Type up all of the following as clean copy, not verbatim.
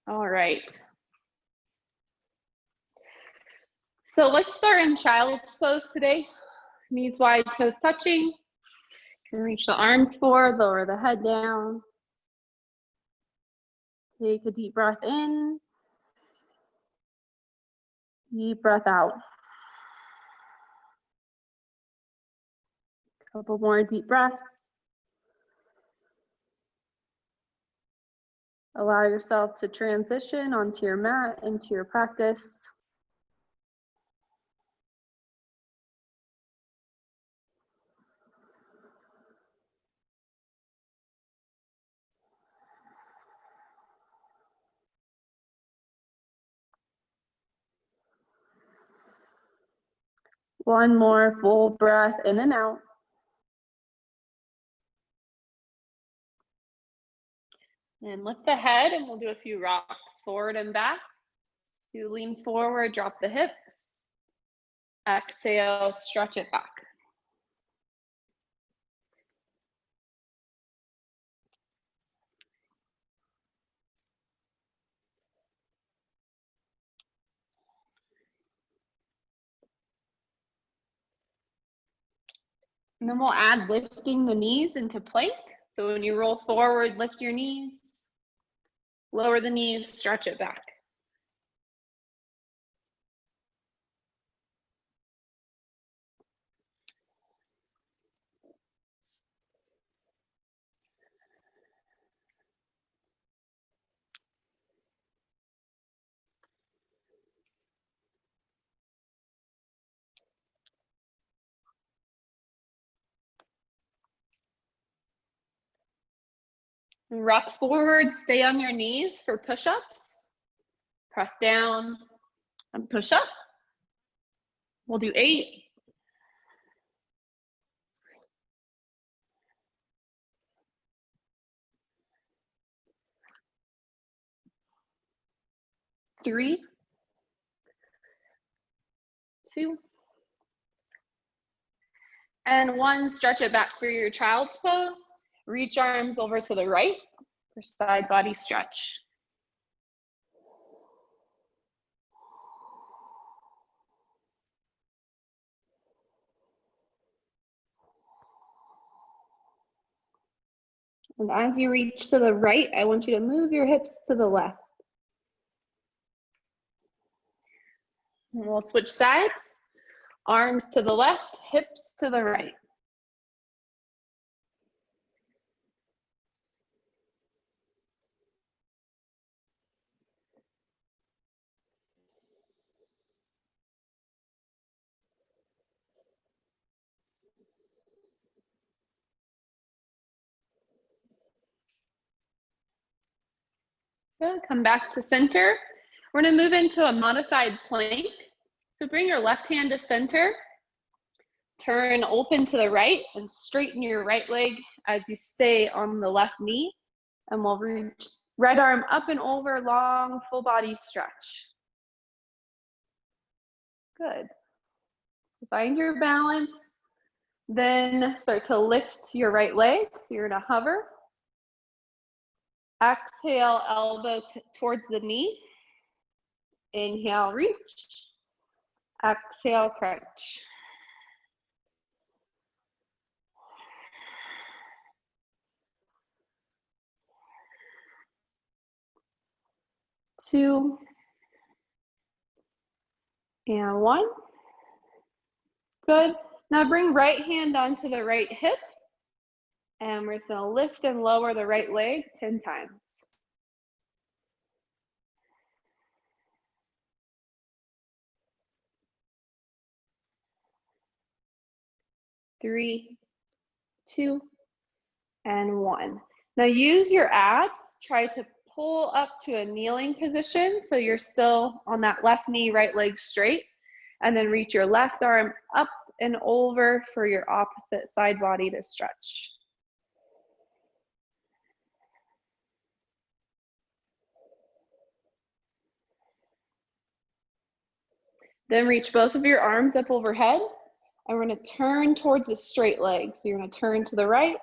All right. So let's start in child's pose today. Knees wide, toes touching. You can reach the arms forward, lower the head down. Take a deep breath in. Deep breath out. Couple more deep breaths. Allow yourself to transition onto your mat, into your practice. One more full breath in and out. And lift the head, and we'll do a few rocks forward and back. So you lean forward, drop the hips. Exhale, stretch it back. And then we'll add lifting the knees into plank. So when you roll forward, lift your knees, lower the knees, stretch it back. Rock forward, stay on your knees for push-ups. Press down and push up. We'll do 8. 3, 2, and 1. Stretch it back for your child's pose. Reach arms over to the right for side body stretch. And as you reach to the right, I want you to move your hips to the left. And we'll switch sides. Arms to the left, hips to the right. Good, come back to center. We're gonna move into a modified plank. So bring your left hand to center. Turn open to the right and straighten your right leg as you stay on the left knee. And we'll reach right arm up and over, long full body stretch. Good. Find your balance. Then start to lift your right leg. So you're gonna hover. Exhale, elbow towards the knee. Inhale, reach. Exhale, crunch. Two, and 1. Good. Now bring right hand onto the right hip. And we're just gonna lift and lower the right leg 10 times. Three, 2, and 1. Now use your abs. Try to pull up to a kneeling position so you're still on that left knee, right leg straight. And then reach your left arm up and over for your opposite side body to stretch. Then reach both of your arms up overhead. And we're gonna turn towards a straight leg. So you're gonna turn to the right,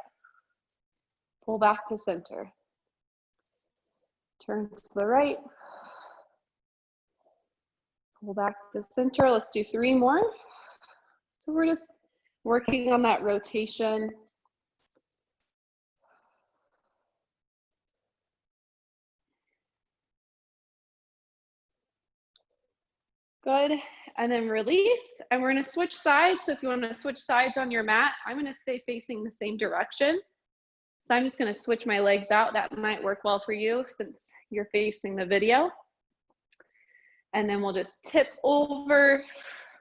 pull back to center. Turn to the right, Pull back to center. Let's do 3 more. So we're just working on that rotation. Good. And then release. And we're going to switch sides. So if you want to switch sides on your mat, I'm going to stay facing the same direction. So I'm just going to switch my legs out. That might work well for you since you're facing the video. And then we'll just tip over,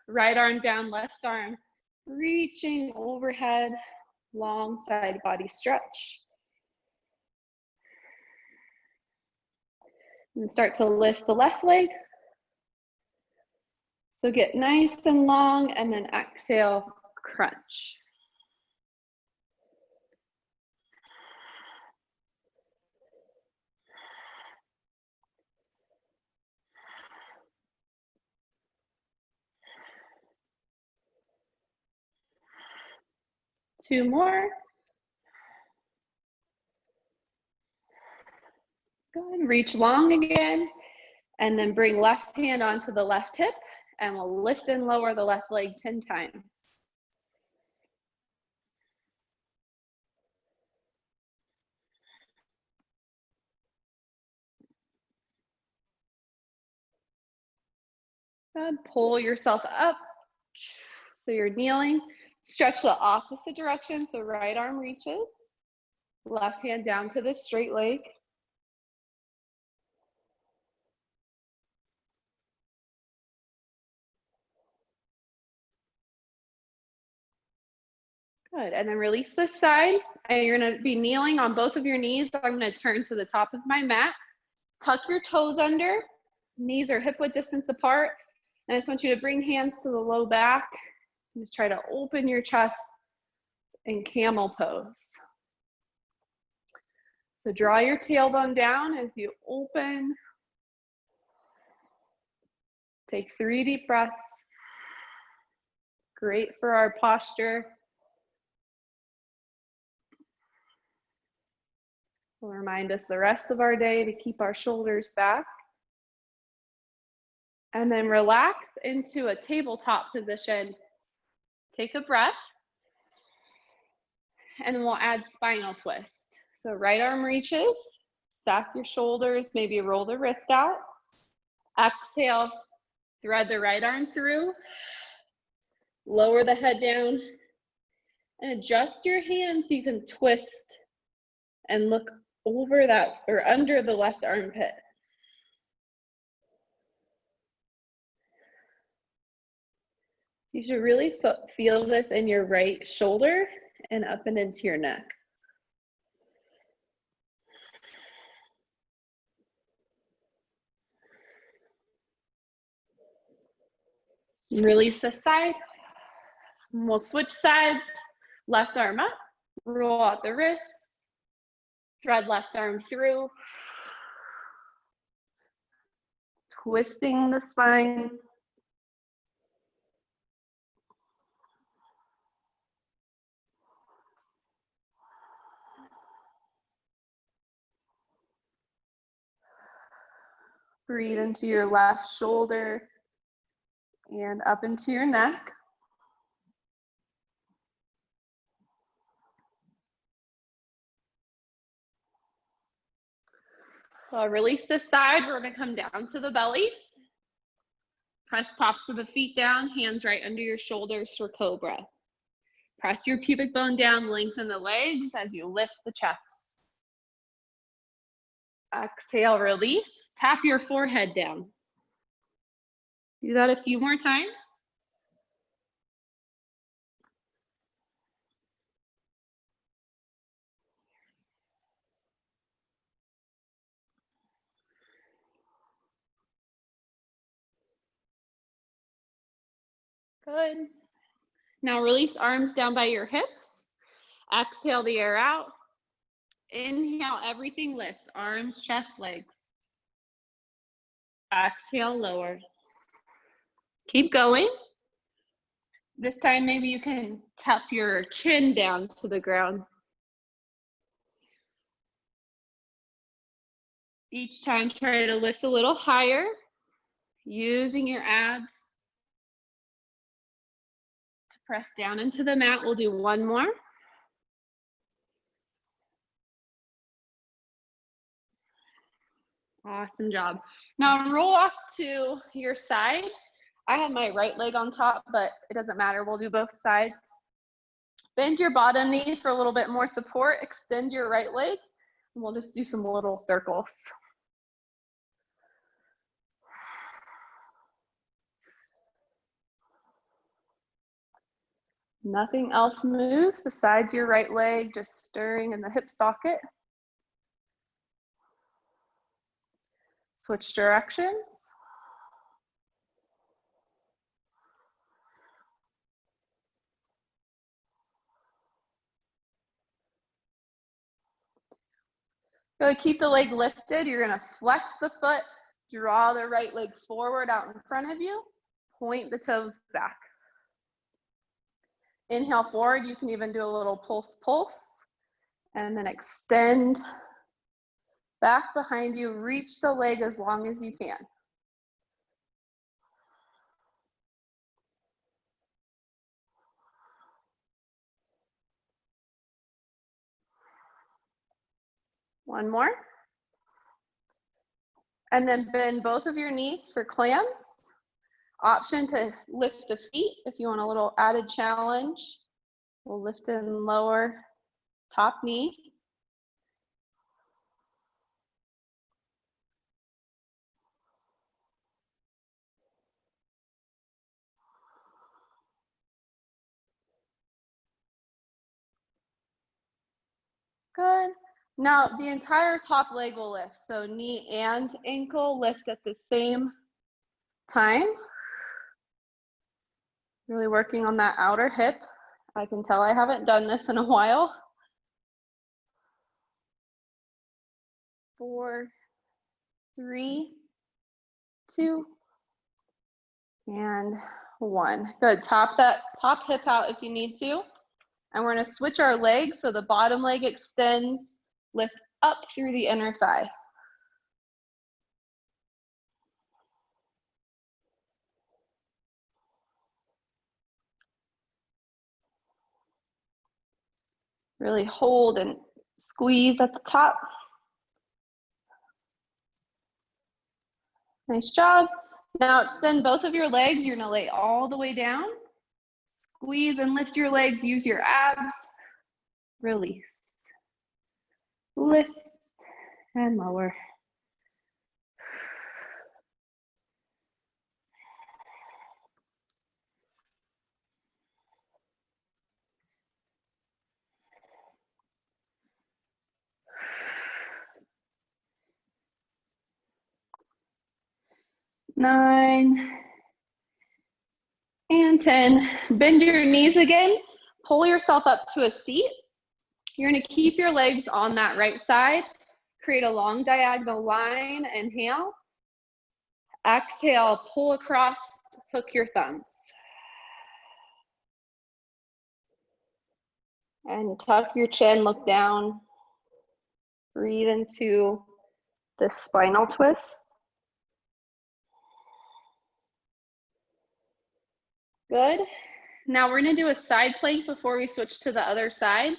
right arm down, left arm, reaching overhead, long side body stretch. And start to lift the left leg. So get nice and long and then exhale, crunch. Two more. Good, reach long again. And then bring left hand onto the left hip and we'll lift and lower the left leg 10 times. Good, pull yourself up. So you're kneeling. Stretch the opposite direction. So right arm reaches. Left hand down to the straight leg. Good, and then release this side. And you're gonna be kneeling on both of your knees. I'm gonna turn to the top of my mat. Tuck your toes under. Knees are hip width distance apart. And I just want you to bring hands to the low back. And just try to open your chest in camel pose. So draw your tailbone down as you open. Take 3 deep breaths. Great for our posture. Will remind us the rest of our day to keep our shoulders back. And then relax into a tabletop position. Take a breath. And then we'll add spinal twist. So right arm reaches, stack your shoulders, maybe roll the wrist out. Exhale, thread the right arm through. Lower the head down. And adjust your hands so you can twist and look over that or under the left armpit. You should really feel this in your right shoulder and up and into your neck. Release this side. And we'll switch sides. Left arm up, roll out the wrists, thread left arm through, twisting the spine. Breathe into your left shoulder and up into your neck. Release this side. We're going to come down to the belly. Press tops of the feet down, hands right under your shoulders for cobra. Press your pubic bone down, lengthen the legs as you lift the chest. Exhale, release. Tap your forehead down. Do that a few more times. Good. Now release arms down by your hips. Exhale the air out. Inhale, everything lifts. Arms, chest, legs. Exhale, lower. Keep going. This time, maybe you can tap your chin down to the ground. Each time, try to lift a little higher. Using your abs to press down into the mat. We'll do one more. Awesome job. Now roll off to your side. I have my right leg on top, but it doesn't matter. We'll do both sides. Bend your bottom knee for a little bit more support. Extend your right leg. And we'll just do some little circles. Nothing else moves besides your right leg, just stirring in the hip socket. Switch directions. Go keep the leg lifted. You're gonna flex the foot, draw the right leg forward out in front of you, point the toes back. Inhale forward, you can even do a little pulse, pulse, and then extend back behind you, reach the leg as long as you can. One more. And then bend both of your knees for clams. Option to lift the feet if you want a little added challenge. We'll lift and lower top knee. Good. Now the entire top leg will lift. So knee and ankle lift at the same time. Really working on that outer hip. I can tell I haven't done this in a while. 4, 3, 2, and 1. Good. Top that top hip out if you need to. And we're going to switch our legs so the bottom leg extends, lift up through the inner thigh. Really hold and squeeze at the top. Nice job. Now extend both of your legs. You're going to lay all the way down. Squeeze and lift your legs. Use your abs. Release. Lift and lower. Nine and 10. Bend your knees again. Pull yourself up to a seat. You're going to keep your legs on that right side. Create a long diagonal line. Inhale. Exhale, pull across, hook your thumbs. And tuck your chin, look down. Breathe into the spinal twist. Good. Now we're going to do a side plank before we switch to the other side.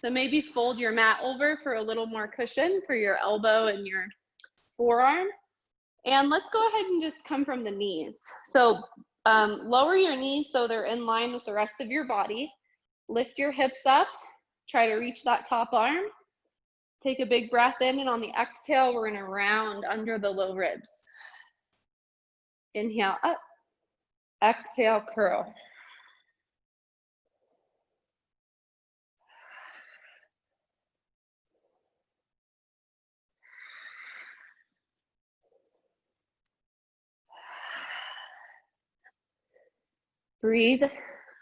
So maybe fold your mat over for a little more cushion for your elbow and your forearm. And let's go ahead and just come from the knees. So lower your knees so they're in line with the rest of your body. Lift your hips up. Try to reach that top arm. Take a big breath in, and on the exhale, we're going to round under the low ribs. Inhale up. Exhale, curl. Breathe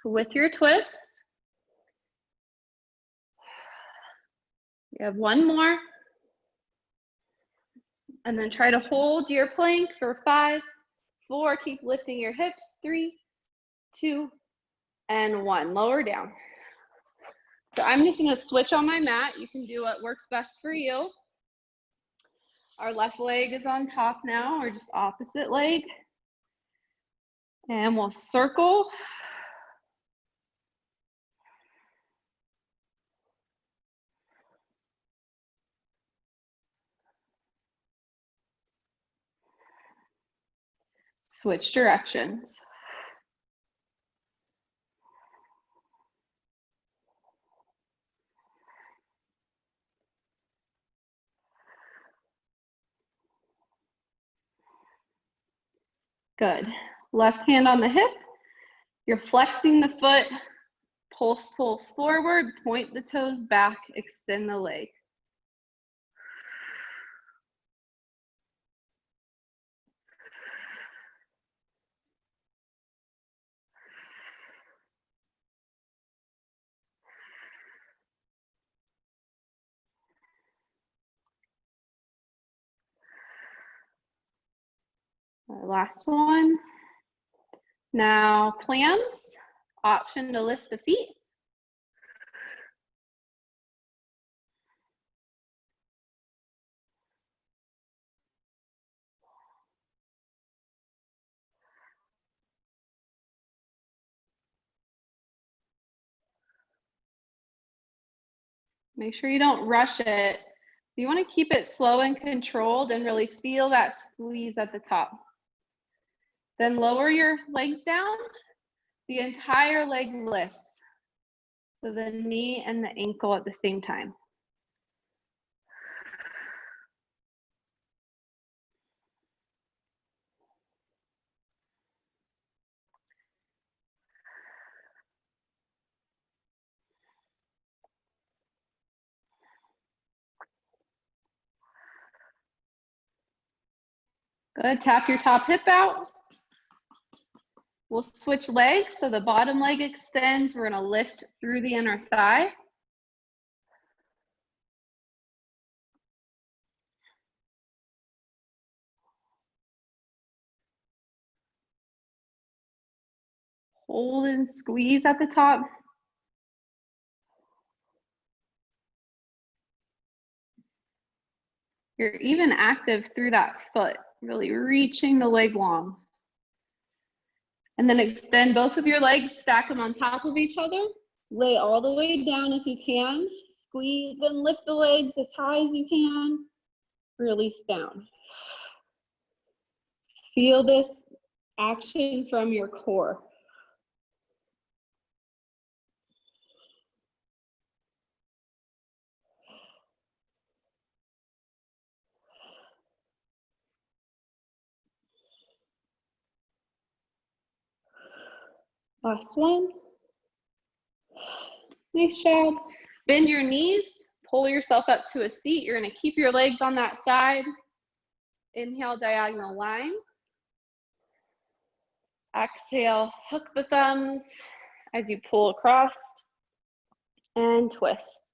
with your twist. You have one more. And then try to hold your plank for 5, 4. Keep lifting your hips. 3, 2, and 1. Lower down. So I'm just going to switch on my mat. You can do what works best for you. Our left leg is on top now, or just opposite leg. And we'll circle. Switch directions. Good. Left hand on the hip. You're flexing the foot. Pulse forward. Point the toes back. Extend the leg. Last one. Now plans, option to lift the feet. Make sure you don't rush it. You want to keep it slow and controlled and really feel that squeeze at the top. Then lower your legs down. The entire leg lifts. So the knee and the ankle at the same time. Good, tap your top hip out. We'll switch legs, so the bottom leg extends. We're gonna lift through the inner thigh. Hold and squeeze at the top. You're even active through that foot, really reaching the leg long. And then extend both of your legs, stack them on top of each other. Lay all the way down if you can. Squeeze and lift the legs as high as you can. Release down. Feel this action from your core. Last one. Nice job. Bend your knees, pull yourself up to a seat. You're gonna keep your legs on that side. Inhale, diagonal line. Exhale, hook the thumbs as you pull across and twist.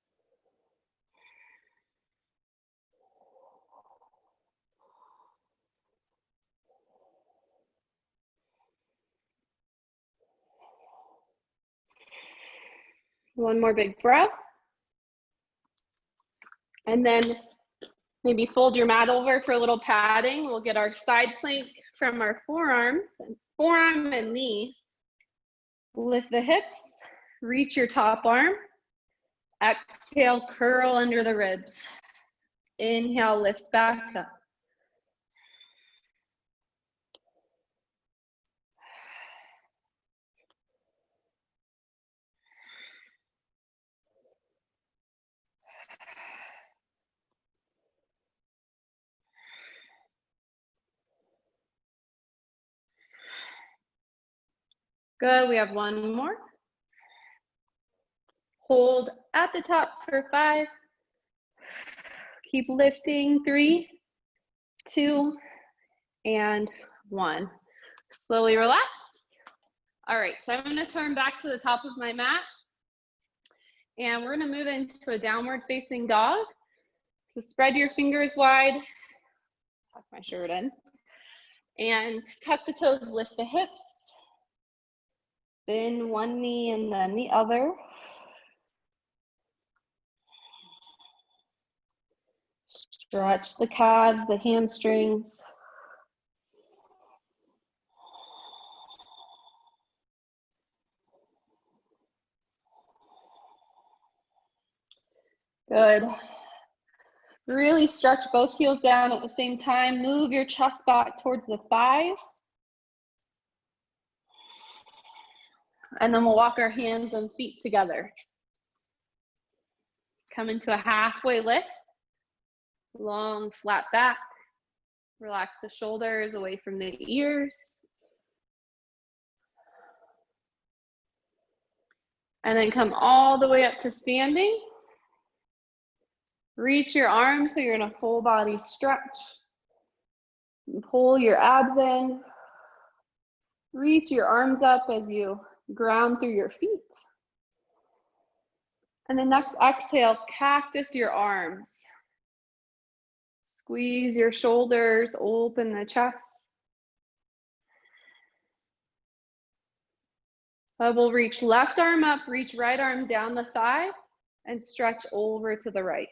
One more big breath. And then maybe fold your mat over for a little padding. We'll get our side plank from our forearm and knees. Lift the hips, reach your top arm. Exhale, curl under the ribs. Inhale, lift back up. Good, we have one more. Hold at the top for 5. Keep lifting, 3, 2, and 1. Slowly relax. All right, so I'm gonna turn back to the top of my mat and we're gonna move into a downward facing dog. So spread your fingers wide, tuck my shirt in, and tuck the toes, lift the hips. Bend one knee and then the other. Stretch the calves, the hamstrings. Good. Really stretch both heels down at the same time. Move your chest back towards the thighs. And then we'll walk our hands and feet together. Come into a halfway lift. Long, flat back. Relax the shoulders away from the ears. And then come all the way up to standing. Reach your arms so you're in a full body stretch. And pull your abs in. Reach your arms up as you ground through your feet. And then next exhale, cactus your arms. Squeeze your shoulders, open the chest. We'll reach left arm up, reach right arm down the thigh, and stretch over to the right.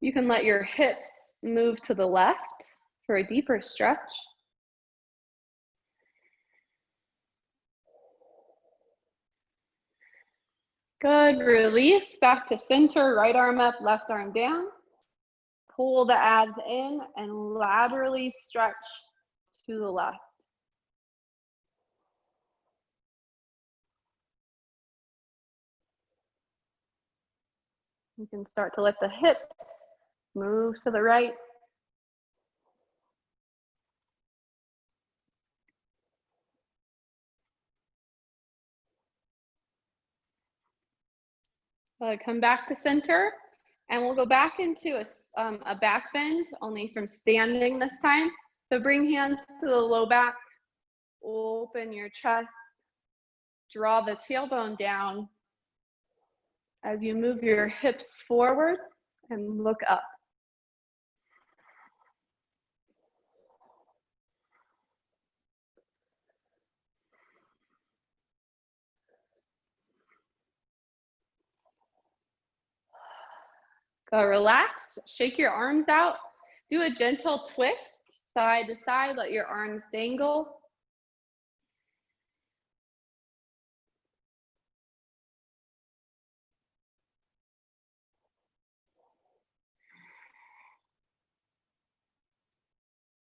You can let your hips move to the left for a deeper stretch. Good, release, back to center, right arm up, left arm down. Pull the abs in and laterally stretch to the left. You can start to let the hips move to the right. Come back to center, and we'll go back into a back bend, only from standing this time. So bring hands to the low back, open your chest, draw the tailbone down as you move your hips forward and look up. Go relax, shake your arms out, do a gentle twist, side to side, let your arms dangle.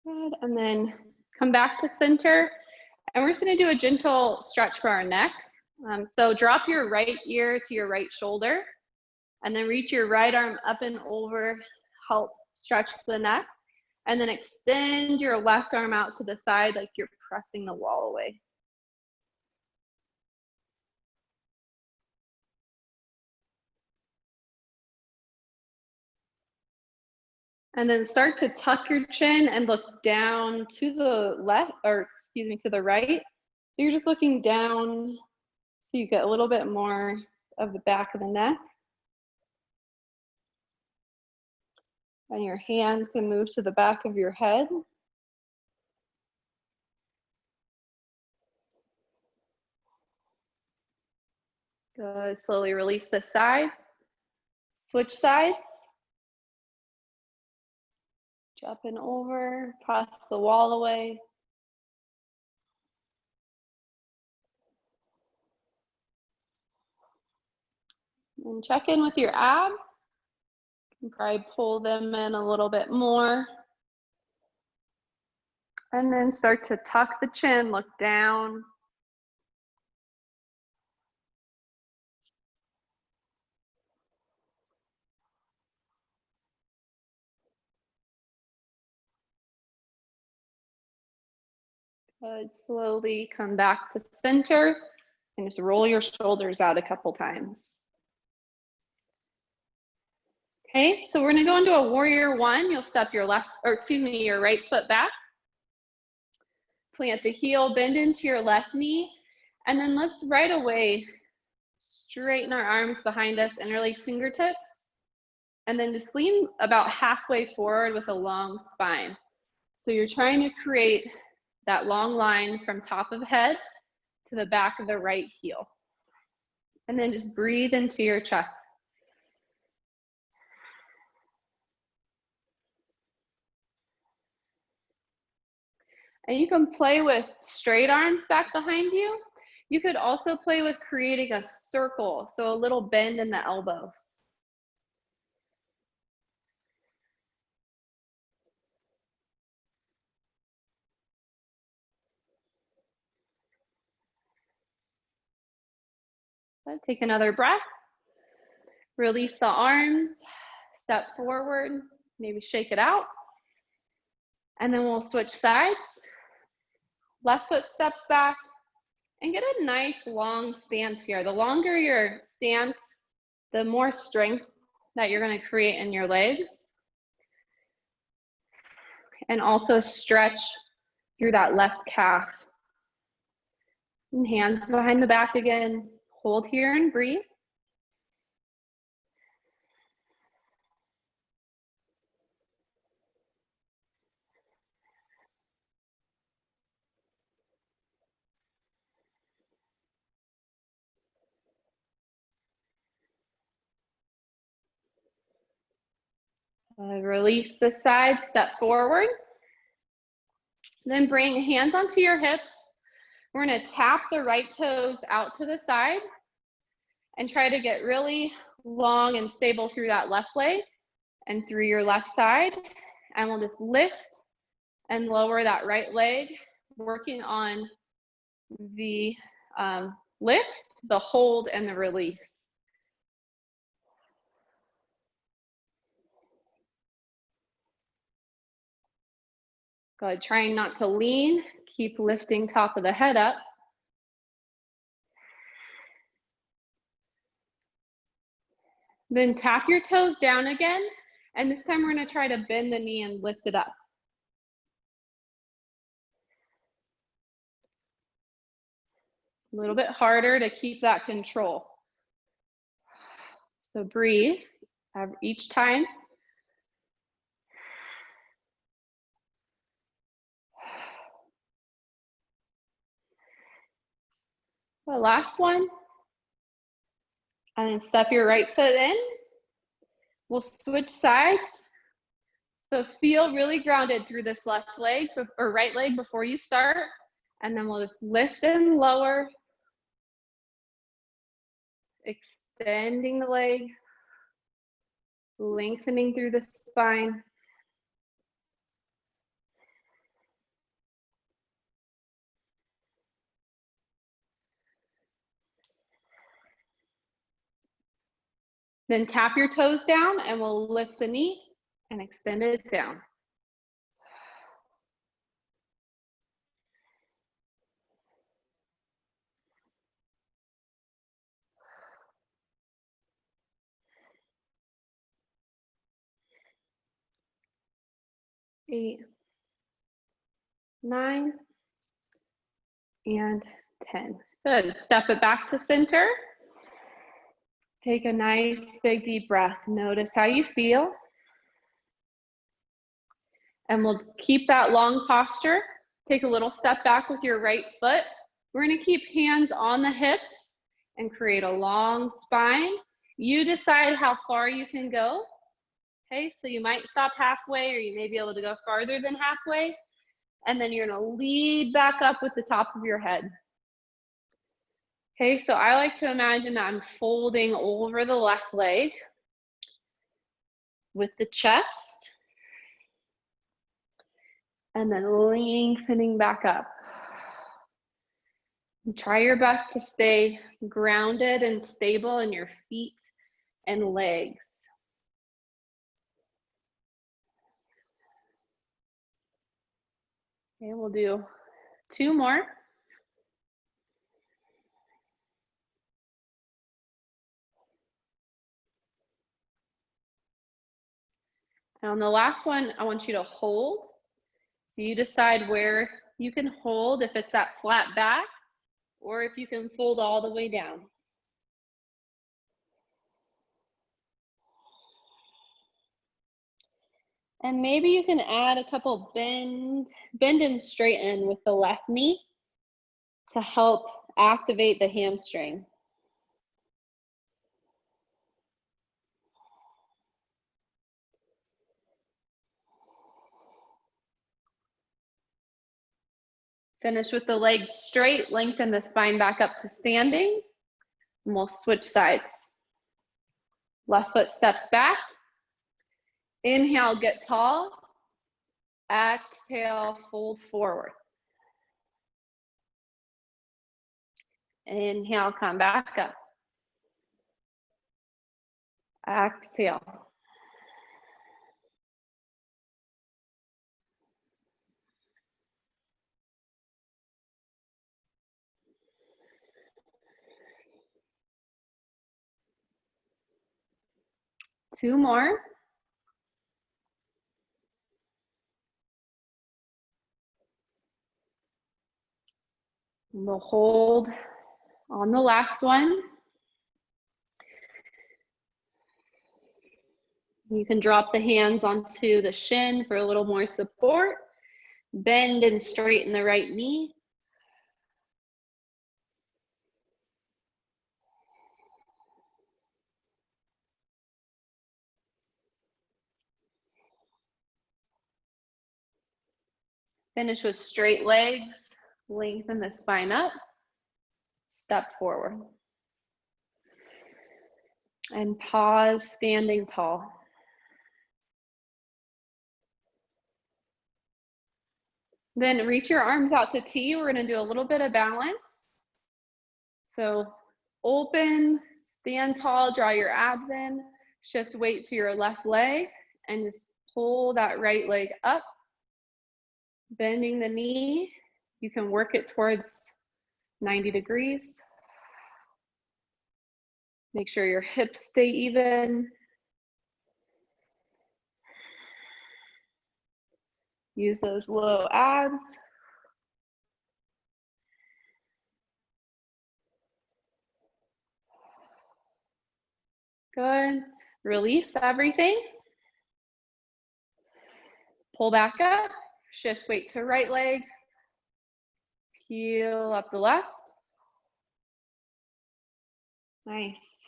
Good, and then come back to center, and we're just gonna do a gentle stretch for our neck. So drop your right ear to your right shoulder, and then reach your right arm up and over, help stretch the neck, and then extend your left arm out to the side like you're pressing the wall away. And then start to tuck your chin and look down to the left, or excuse me, to the right. So you're just looking down so you get a little bit more of the back of the neck. And your hands can move to the back of your head. Good, slowly release this side. Switch sides. Jumping over, press the wall away. And check in with your abs. You can probably pull them in a little bit more. And then start to tuck the chin, look down. Good, slowly come back to center and just roll your shoulders out a couple times. Okay, so we're gonna go into a warrior one. You'll step your your right foot back. Plant the heel, bend into your left knee, and then let's right away straighten our arms behind us, interlace fingertips, and then just lean about halfway forward with a long spine. So you're trying to create that long line from top of head to the back of the right heel. And then just breathe into your chest. And you can play with straight arms back behind you. You could also play with creating a circle, so a little bend in the elbows. Take another breath. Release the arms, step forward, maybe shake it out. And then we'll switch sides. Left foot steps back and get a nice long stance here. The longer your stance, the more strength that you're going to create in your legs. And also stretch through that left calf. And hands behind the back again. Hold here and breathe. Release the side, step forward. Then bring hands onto your hips. We're gonna tap the right toes out to the side and try to get really long and stable through that left leg and through your left side. And we'll just lift and lower that right leg, working on the lift, the hold, and the release. Good, trying not to lean, keep lifting top of the head up. Then tap your toes down again, and this time we're gonna try to bend the knee and lift it up. A little bit harder to keep that control. So breathe each time. The last one. And then step your right foot in. We'll switch sides. So feel really grounded through this left leg or right leg before you start. And then we'll just lift and lower. Extending the leg. Lengthening through the spine. Then tap your toes down and we'll lift the knee and extend it down. Eight, 9, and 10. Good. Step it back to center. Take a nice big deep breath. Notice how you feel. And we'll just keep that long posture. Take a little step back with your right foot. We're gonna keep hands on the hips and create a long spine. You decide how far you can go. Okay, so you might stop halfway or you may be able to go farther than halfway. And then you're gonna lead back up with the top of your head. Okay, so I like to imagine that I'm folding over the left leg with the chest and then lengthening back up. And try your best to stay grounded and stable in your feet and legs. Okay, we'll do 2 more. And on the last one, I want you to hold. So you decide where you can hold, if it's that flat back, or if you can fold all the way down. And maybe you can add a couple bend and straighten with the left knee to help activate the hamstring. Finish with the legs straight, lengthen the spine back up to standing, and we'll switch sides. Left foot steps back. Inhale, get tall. Exhale, fold forward. Inhale, come back up. Exhale. Two more. We'll hold on the last one. You can drop the hands onto the shin for a little more support. Bend and straighten the right knee. Finish with straight legs. Lengthen the spine up. Step forward. And pause, standing tall. Then reach your arms out to T. We're going to do a little bit of balance. So open, stand tall, draw your abs in, shift weight to your left leg, and just pull that right leg up. Bending the knee. You can work it towards 90 degrees. Make sure your hips stay even. Use those low abs. Good. Release everything. Pull back up. Shift weight to right leg. Peel up the left. Nice.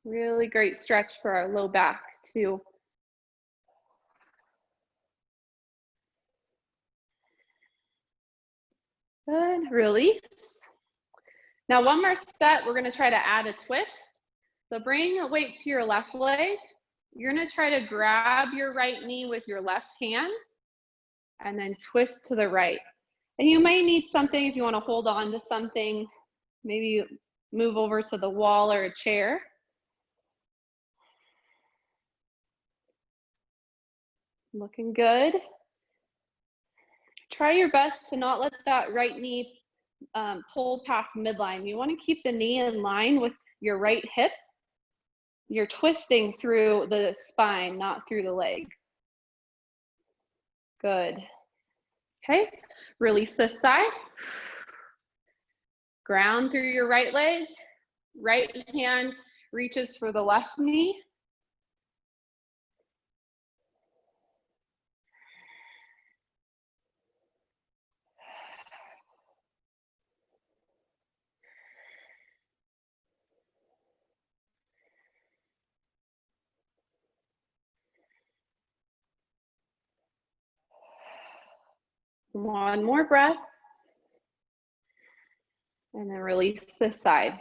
Really great stretch for our low back too. Good, release. Now one more step, we're gonna try to add a twist. So bring a weight to your left leg. You're gonna try to grab your right knee with your left hand and then twist to the right. And you might need something if you wanna hold on to something, maybe you move over to the wall or a chair. Looking good. Try your best to not let that right knee pull past midline. You want to keep the knee in line with your right hip. You're twisting through the spine, not through the leg. Good. Okay, release this side. Ground through your right leg. Right hand reaches for the left knee. One more breath. And then release this side.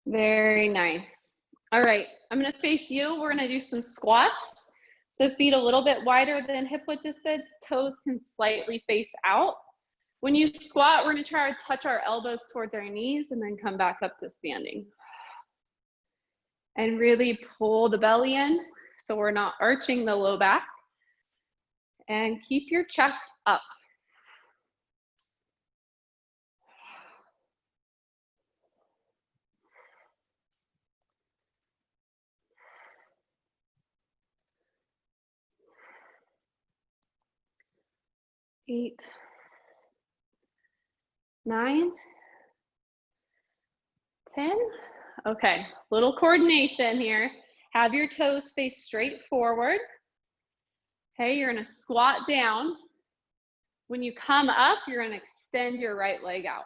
Very nice. All right, I'm gonna face you. We're gonna do some squats. So feet a little bit wider than hip width distance, toes can slightly face out. When you squat, we're gonna try to touch our elbows towards our knees and then come back up to standing. And really pull the belly in so we're not arching the low back. And keep your chest up. Eight, 9, 10. Okay, little coordination here. Have your toes face straight forward. Okay, you're gonna squat down. When you come up, you're gonna extend your right leg out.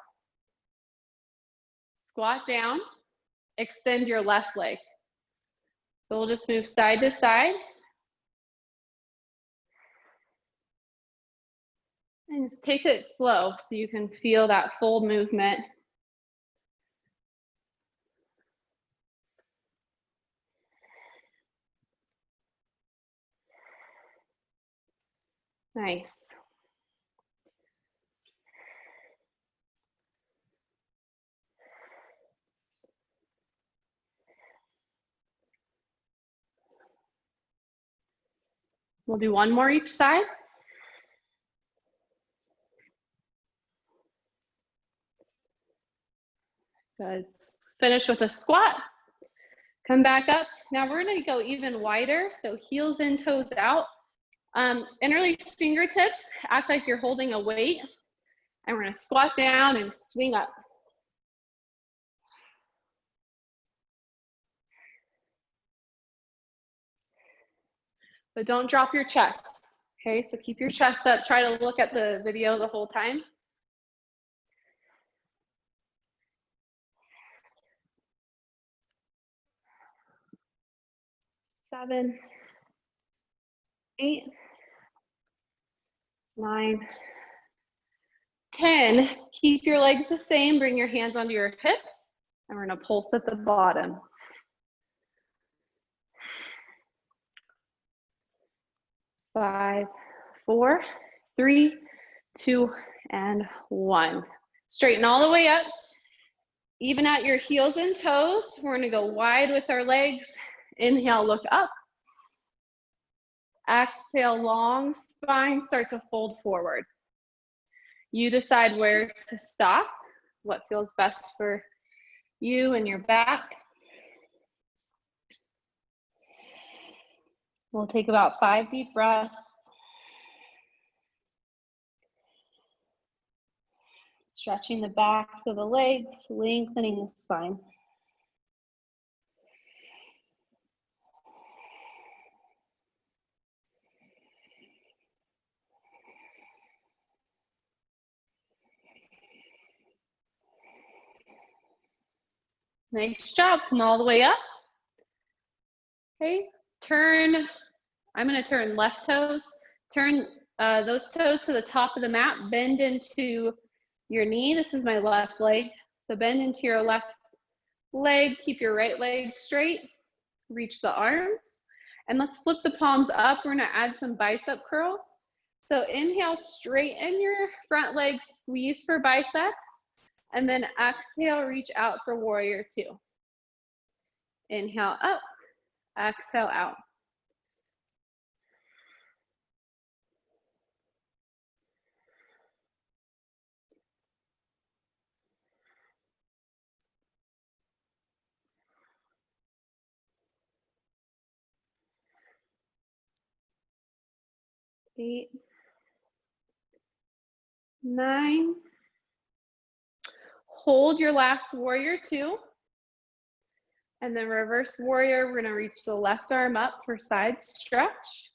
Squat down, extend your left leg. So we'll just move side to side. And just take it slow so you can feel that full movement. Nice. We'll do one more each side. Good. Finish with a squat. Come back up. Now we're gonna go even wider, so heels in, toes out. Interlace fingertips, act like you're holding a weight, and we're gonna squat down and swing up. But don't drop your chest, okay? So keep your chest up. Try to look at the video the whole time. 7, 8, 9, 10. Keep your legs the same. Bring your hands onto your hips, and we're gonna pulse at the bottom. 5, 4, 3, 2, and 1. Straighten all the way up. Even at your heels and toes, we're gonna go wide with our legs. Inhale, look up. Exhale, long spine, start to fold forward. You decide where to stop, what feels best for you and your back. We'll take about 5 deep breaths. Stretching the backs of the legs, lengthening the spine. Nice job, come all the way up. Okay, turn, I'm gonna turn left toes. Turn those toes to the top of the mat, bend into your knee. This is my left leg. So bend into your left leg, keep your right leg straight, reach the arms, and let's flip the palms up. We're gonna add some bicep curls. So inhale, straighten your front leg, squeeze for biceps, and then exhale, reach out for warrior 2. Inhale up, exhale out. Eight, 9. Hold your last warrior 2. And then reverse warrior, we're gonna reach the left arm up for side stretch.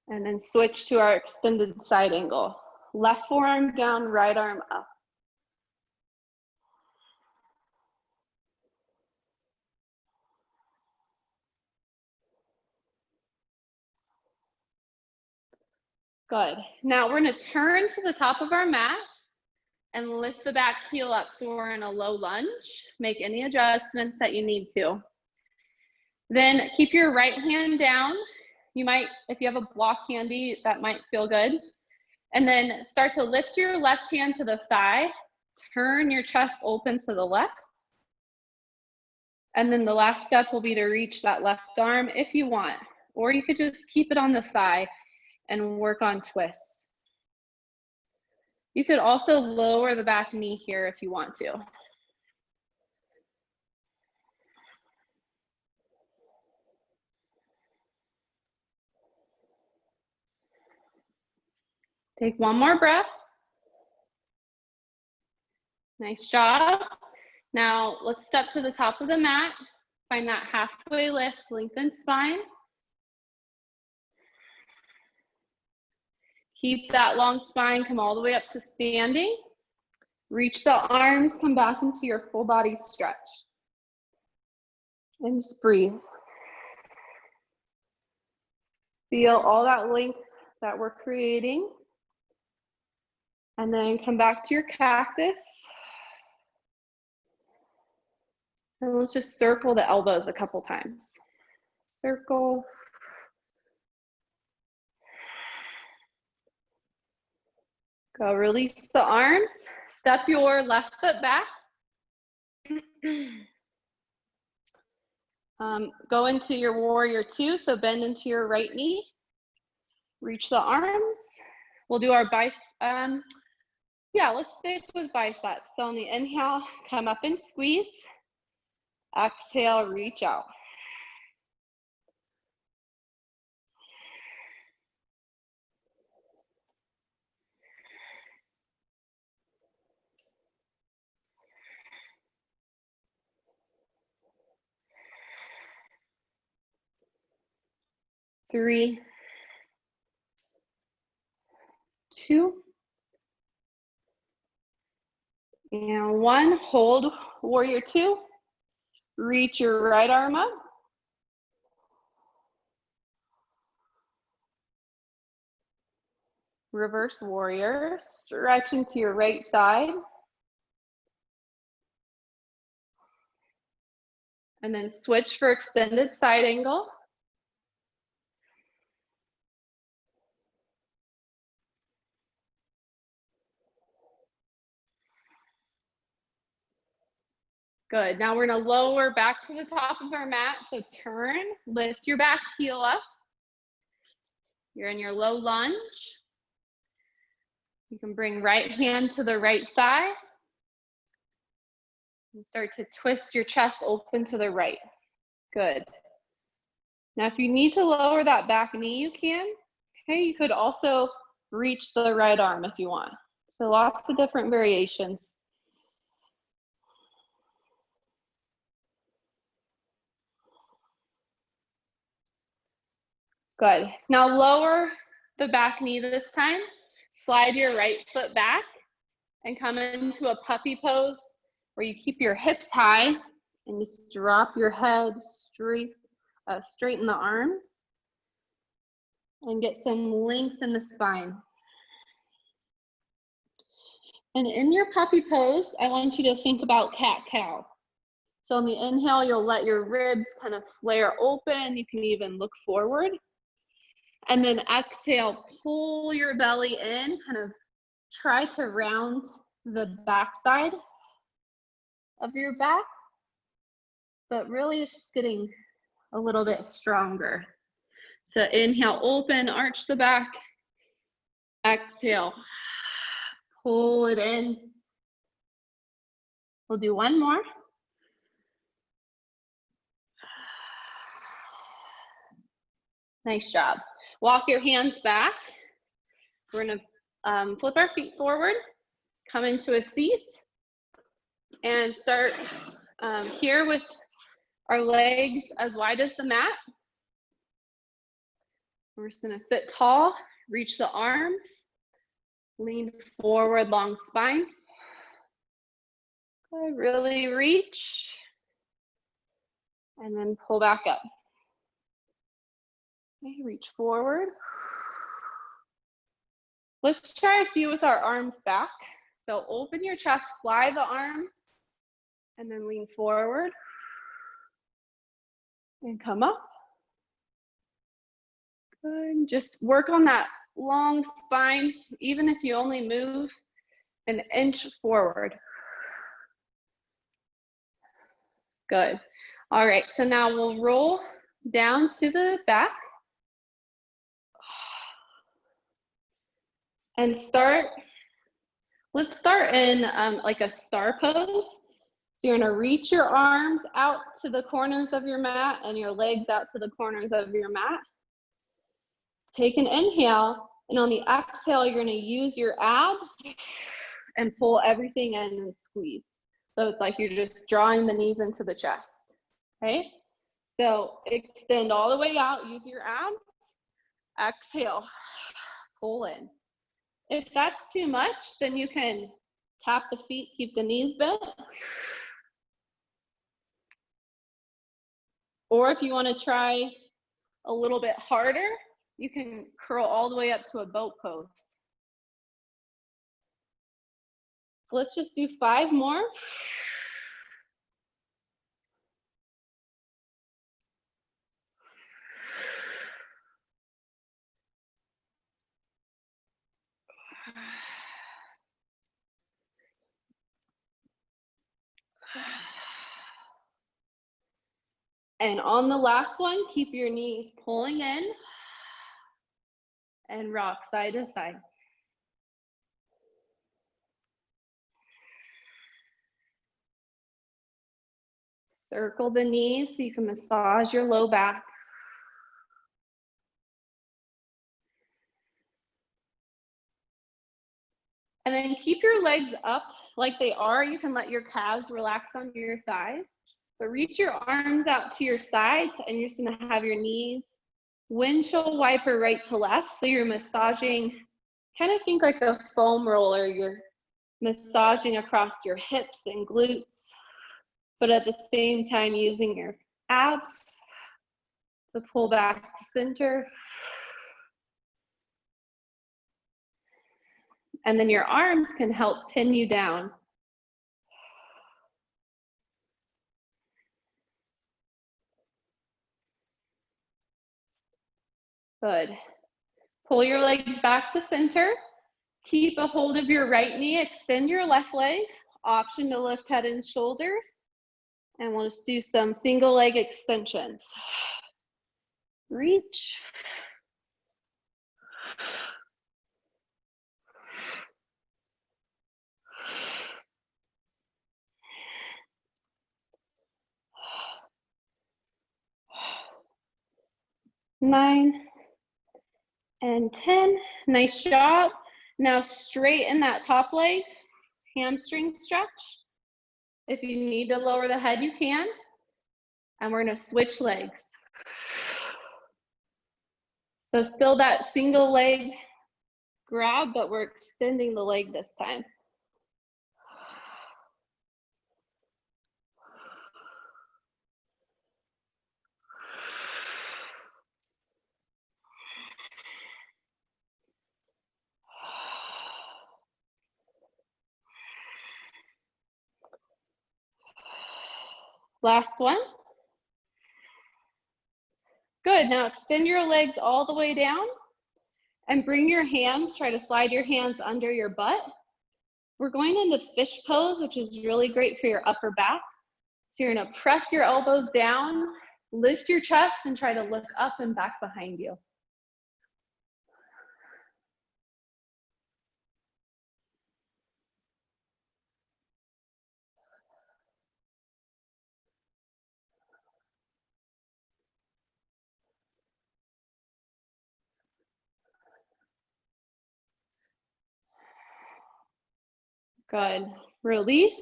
And then switch to our extended side angle. Left forearm down, right arm up. Good. Now we're gonna turn to the top of our mat and lift the back heel up so we're in a low lunge. Make any adjustments that you need to. Then keep your right hand down. You might, if you have a block handy, that might feel good. And then start to lift your left hand to the thigh. Turn your chest open to the left. And then the last step will be to reach that left arm if you want, or you could just keep it on the thigh and work on twists. You could also lower the back knee here if you want to. Take one more breath. Nice job. Now let's step to the top of the mat. Find that halfway lift, lengthen spine. Keep that long spine, come all the way up to standing. Reach the arms, come back into your full body stretch. And just breathe. Feel all that length that we're creating. And then come back to your cactus. And let's just circle the elbows a couple times. Circle. Go release the arms. Step your left foot back. Go into your warrior two, so bend into your right knee. Reach the arms. We'll do our biceps. Yeah, let's stick with biceps. So on the inhale, come up and squeeze. Exhale, reach out. Three, two, and one. Hold warrior two. Reach your right arm up. Reverse warrior, stretching to your right side. And then switch for extended side angle. Good, now we're gonna lower back to the top of our mat. So turn, lift your back heel up. You're in your low lunge. You can bring right hand to the right thigh. And start to twist your chest open to the right. Good. Now if you need to lower that back knee, you can. Okay, you could also reach the right arm if you want. So lots of different variations. Good. Now lower the back knee this time. Slide your right foot back and come into a puppy pose where you keep your hips high and just drop your head straight, straighten the arms and get some length in the spine. And in your puppy pose, I want you to think about cat-cow. So on the inhale, you'll let your ribs kind of flare open. You can even look forward. And then exhale, pull your belly in, kind of try to round the backside of your back, but really it's just getting a little bit stronger. So inhale, open, arch the back. Exhale, pull it in. We'll do one more. Nice job. Walk your hands back. We're gonna flip our feet forward, come into a seat, and start here with our legs as wide as the mat. We're just gonna sit tall, reach the arms, lean forward, long spine. Good, really reach, and then pull back up. Okay, reach forward. Let's try a few with our arms back. So open your chest, fly the arms, and then lean forward. And come up. Good, just work on that long spine, even if you only move an inch forward. Good. All right, so now we'll roll down to the back. And let's start in like a star pose. So you're gonna reach your arms out to the corners of your mat and your legs out to the corners of your mat. Take an inhale, and on the exhale, you're gonna use your abs and pull everything in and squeeze. So it's like you're just drawing the knees into the chest, okay? So extend all the way out, use your abs. Exhale, pull in. If that's too much, then you can tap the feet, keep the knees bent. Or if you want to try a little bit harder, You can curl all the way up to a boat pose. So let's just do 5 more. And on the last one, keep your knees pulling in and rock side to side. Circle the knees so you can massage your low back. And then keep your legs up like they are. You can let your calves relax on your thighs, but reach your arms out to your sides and you're just gonna have your knees windshield wiper right to left. So you're massaging, kind of think like a foam roller. You're massaging across your hips and glutes, but at the same time using your abs to pull back to center. And then your arms can help pin you down. Good. Pull your legs back to center. Keep a hold of your right knee, extend your left leg. Option to lift head and shoulders. And we'll just do some single leg extensions. Reach. Nine and 10. Nice job. Now straighten that top leg, hamstring stretch. If you need to lower the head, you can. And we're gonna switch legs. So still that single leg grab, but we're extending the leg this time. Last one. Good, now extend your legs all the way down and bring your hands, try to slide your hands under your butt. We're going into fish pose, which is really great for your upper back. So you're gonna press your elbows down, lift your chest and try to look up and back behind you. Good, release.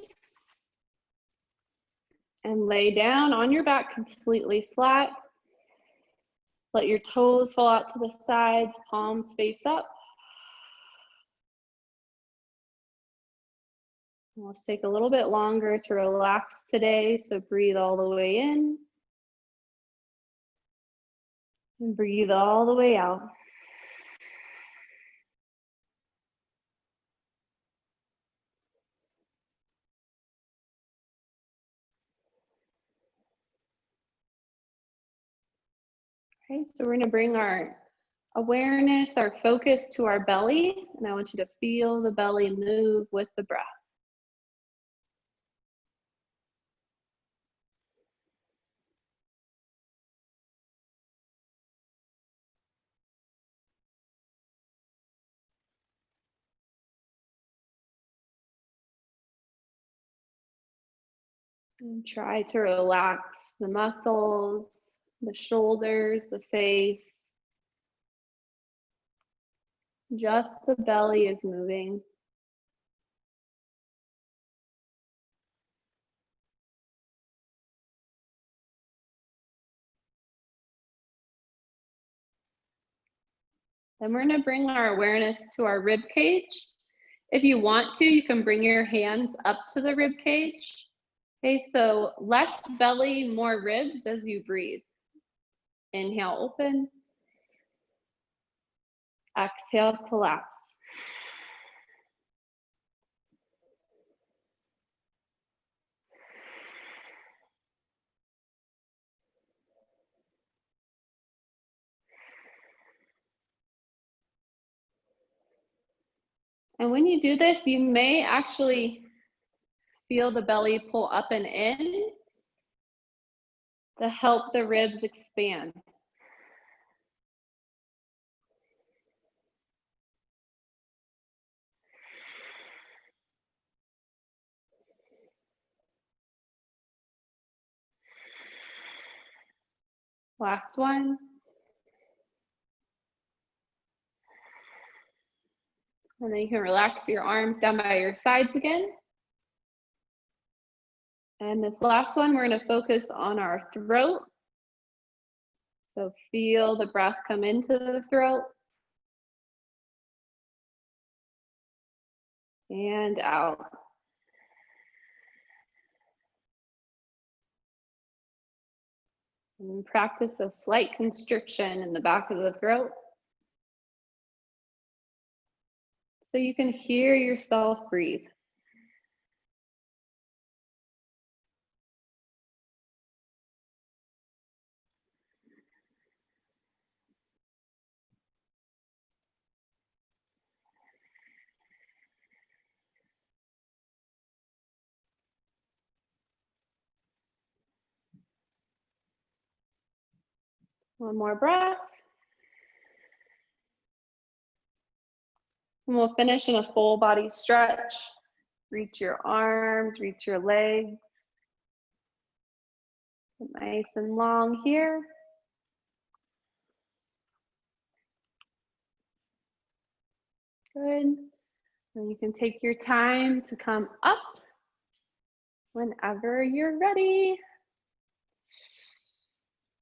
And lay down on your back completely flat. Let your toes fall out to the sides, palms face up. We'll take a little bit longer to relax today, so breathe all the way in. And breathe all the way out. Okay, so we're gonna bring our awareness, our focus to our belly, and I want you to feel the belly move with the breath. And try to relax the muscles, the shoulders, the face. Just the belly is moving. Then we're gonna bring our awareness to our rib cage. If you want to, you can bring your hands up to the rib cage. Okay, so less belly, more ribs as you breathe. Inhale, open. Exhale, collapse. And when you do this, you may actually feel the belly pull up and in to help the ribs expand. Last one. And then you can relax your arms down by your sides again. And this last one, we're going to focus on our throat. So feel the breath come into the throat and out. And practice a slight constriction in the back of the throat, so you can hear yourself breathe. One more breath. And we'll finish in a full body stretch. Reach your arms, reach your legs. Nice and long here. Good. And you can take your time to come up whenever you're ready.